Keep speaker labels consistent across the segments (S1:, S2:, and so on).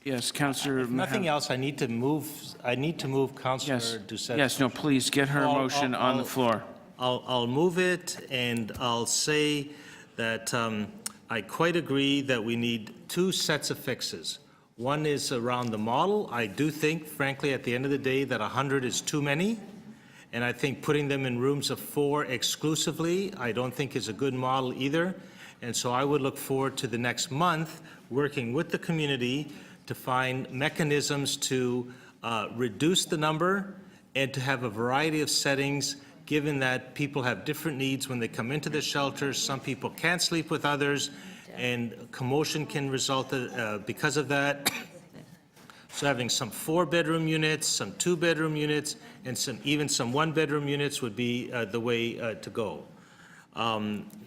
S1: Yes, Councillor
S2: If nothing
S1: Mihevc.
S2: else, I need to move Councillor
S1: Yes,
S2: Doucette's.
S1: yes, no, please get her
S2: I'll-
S1: motion
S2: I'll-
S1: on the
S2: I'll-
S1: floor.
S2: I'll move it, and I'll say that I quite agree that we need two sets of fixes. One is around the model. I do think, frankly, at the end of the day, that 100 is too many, and I think putting them in rooms of 4 exclusively, I don't think is a good model either. And so I would look forward to the next month working with the community to find mechanisms to reduce the number and to have a variety of settings, given that people have different needs when they come into the shelters. Some people can't sleep with others, and commotion can result because of that. So having some 4-bedroom units, some 2-bedroom units, and even some 1-bedroom units would be the way to go.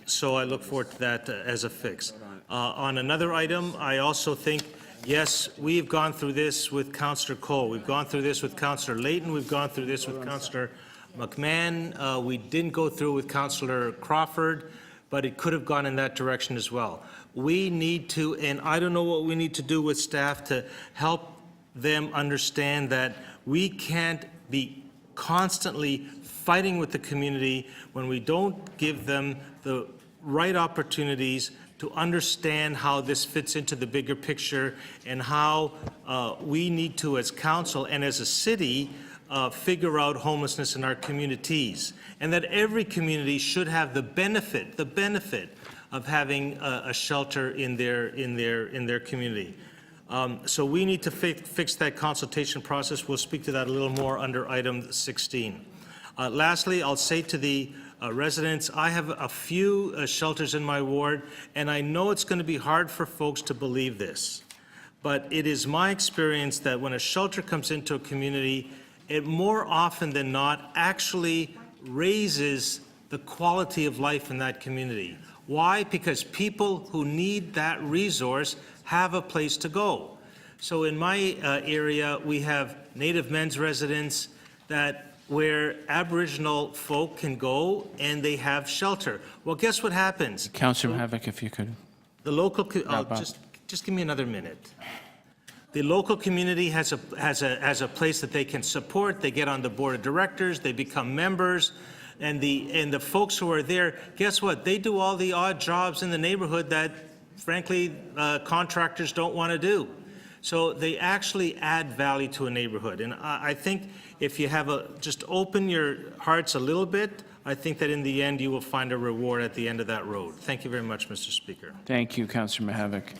S2: So I look forward to that as a fix. On another item, I also think, yes, we've gone through this with Councillor Cole. We've gone through this with Councillor Layton. We've gone through this with Councillor McMahon. We didn't go through with Councillor Crawford, but it could have gone in that direction as well. We need to, and I don't know what we need to do with staff to help them understand that we can't be constantly fighting with the community when we don't give them the right opportunities to understand how this fits into the bigger picture and how we need to, as council and as a city, figure out homelessness in our communities, and that every community should have the benefit of having a shelter in their community. So we need to fix that consultation process. We'll speak to that a little more under item 16. Lastly, I'll say to the residents, I have a few shelters in my ward, and I know it's going to be hard for folks to believe this, but it is my experience that when a shelter comes into a community, it more often than not actually raises the quality of life in that community. Why? Because people who need that resource have a place to go. So in my area, we have Native men's residents where Aboriginal folk can go and they have shelter. Well, guess what happens?
S1: Councillor Mihevc, if you could.
S2: The local, just give me another minute. The local community has a place that they can support. They get on the board of directors. They become members, and the folks who are there, guess what? They do all the odd jobs in the neighborhood that, frankly, contractors don't want to do. So they actually add value to a neighborhood. And I think if you have just open your hearts a little bit, I think that in the end you will find a reward at the end of that road. Thank you very much, Mr. Speaker.
S1: Thank you, Councillor Mihevc.